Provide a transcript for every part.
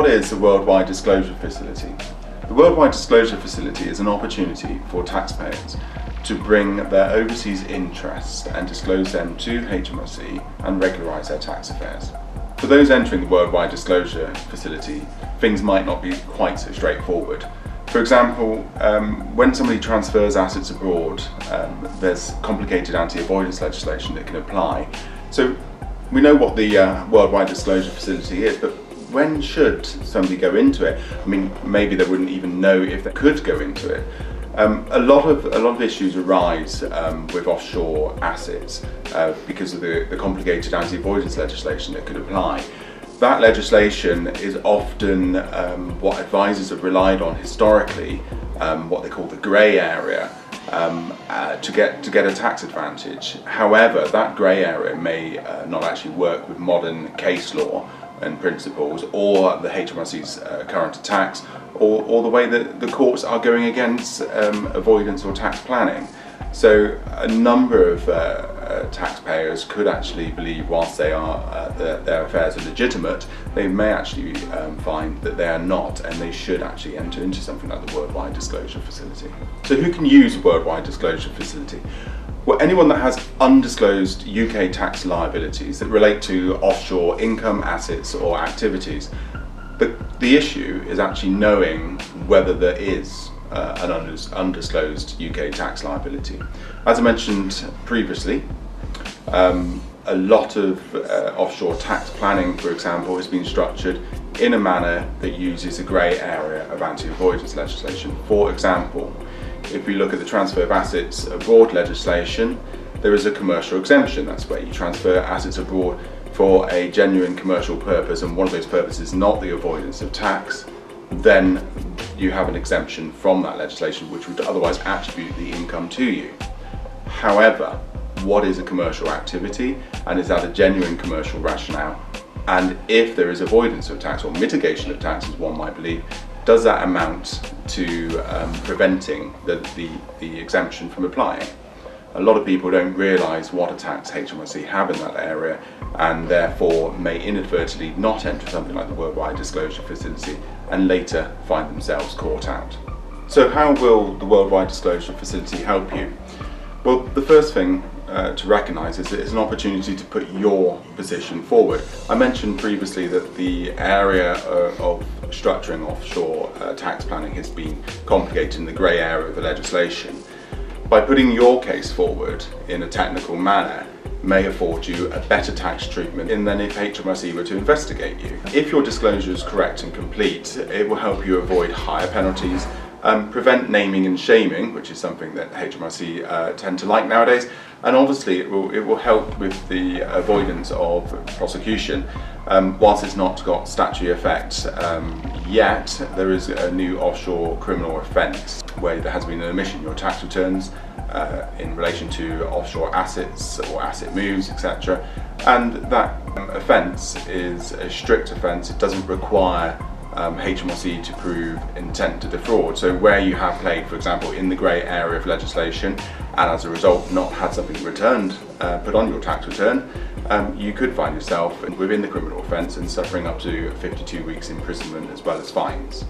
what is the Worldwide Disclosure Facility? The Worldwide Disclosure Facility is an opportunity for taxpayers to bring their overseas interests and disclose them to HMRC and regularise their tax affairs. For those entering the Worldwide Disclosure Facility, things might not be quite so straightforward. For example, when somebody transfers assets abroad, there's complicated anti-avoidance legislation that can apply. So we know what the Worldwide Disclosure Facility is, but when should somebody go into it? I mean, maybe they wouldn't even know if they could go into it. A lot of issues arise with offshore assets because of the complicated anti-avoidance legislation that could apply. That legislation is often what advisors have relied on historically, what they call the grey area, to get a tax advantage. However, that grey area may not actually work with modern case law and principles, or the HMRC's current attacks, or the way that the courts are going against avoidance or tax planning. So a number of taxpayers could actually believe, whilst they are their affairs are legitimate, they may actually find that they are not, and they should actually enter into something like the Worldwide Disclosure Facility. So who can use the Worldwide Disclosure Facility? Well, anyone that has undisclosed UK tax liabilities that relate to offshore income, assets or activities. But the issue is actually knowing whether there is an undisclosed UK tax liability. As I mentioned previously, a lot of offshore tax planning, for example, has been structured in a manner that uses a grey area of anti-avoidance legislation. For example, if we look at the transfer of assets abroad legislation, there is a commercial exemption. That's where you transfer assets abroad for a genuine commercial purpose, and one of those purposes is not the avoidance of tax. Then you have an exemption from that legislation, which would otherwise attribute the income to you. However, what is a commercial activity, and is that a genuine commercial rationale? And if there is avoidance of tax or mitigation of tax, as one might believe, does that amount to preventing the exemption from applying? A lot of people don't realise what a tax HMRC have in that area, and therefore may inadvertently not enter something like the Worldwide Disclosure Facility and later find themselves caught out. So how will the Worldwide Disclosure Facility help you? Well, the first thing to recognise is that it's an opportunity to put your position forward. I mentioned previously that the area of structuring offshore tax planning has been complicated in the grey area of the legislation. By putting your case forward in a technical manner may afford you a better tax treatment than if HMRC were to investigate you. If your disclosure is correct and complete, it will help you avoid higher penalties, prevent naming and shaming, which is something that HMRC tend to like nowadays, and obviously it will help with the avoidance of prosecution. Whilst it's not got statutory effect yet, there is a new offshore criminal offence where there has been an omission in your tax returns in relation to offshore assets or asset moves, etc. And that offence is a strict offence. It doesn't require HMRC to prove intent to defraud. So where you have played, for example, in the grey area of legislation, and as a result not had something returned, put on your tax return, you could find yourself within the criminal offence and suffering up to 52 weeks imprisonment as well as fines.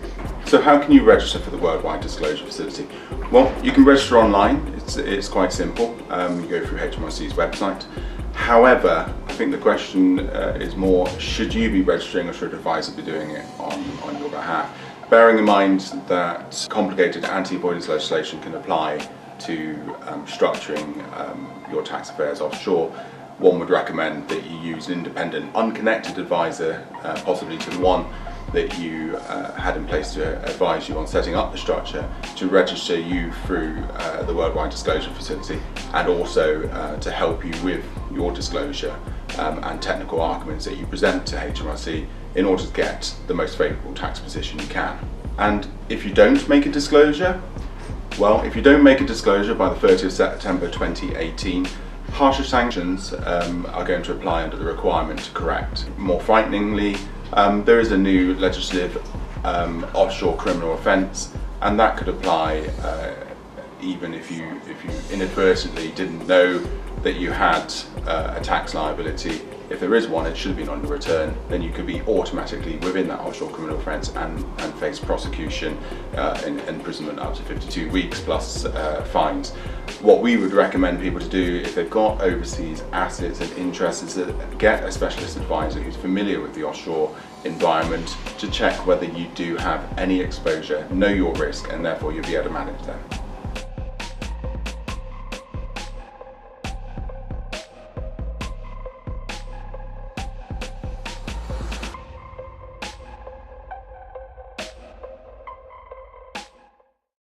So how can you register for the Worldwide Disclosure Facility? Well, you can register online. It's quite simple. You go through HMRC's website. However, I think the question is more, should you be registering or should an advisor be doing it on your behalf? Bearing in mind that complicated anti-avoidance legislation can apply to structuring your tax affairs offshore, one would recommend that you use an independent, unconnected advisor, possibly to the one that you had in place to advise you on setting up the structure, to register you through the Worldwide Disclosure Facility, and also to help you with your disclosure and technical arguments that you present to HMRC in order to get the most favourable tax position you can. And if you don't make a disclosure, well, if you don't make a disclosure by the 30th of September 2018, harsher sanctions are going to apply under the requirement to correct. More frighteningly, there is a new legislative offshore criminal offence, and that could apply even if you inadvertently didn't know that you had a tax liability if there is one, it should have been on your return, then you could be automatically within that offshore criminal offence and face prosecution, and imprisonment up to 52 weeks plus fines. What we would recommend people to do if they've got overseas assets and interests is to get a specialist advisor who's familiar with the offshore environment to check whether you do have any exposure, know your risk, and therefore you'll be able to manage them.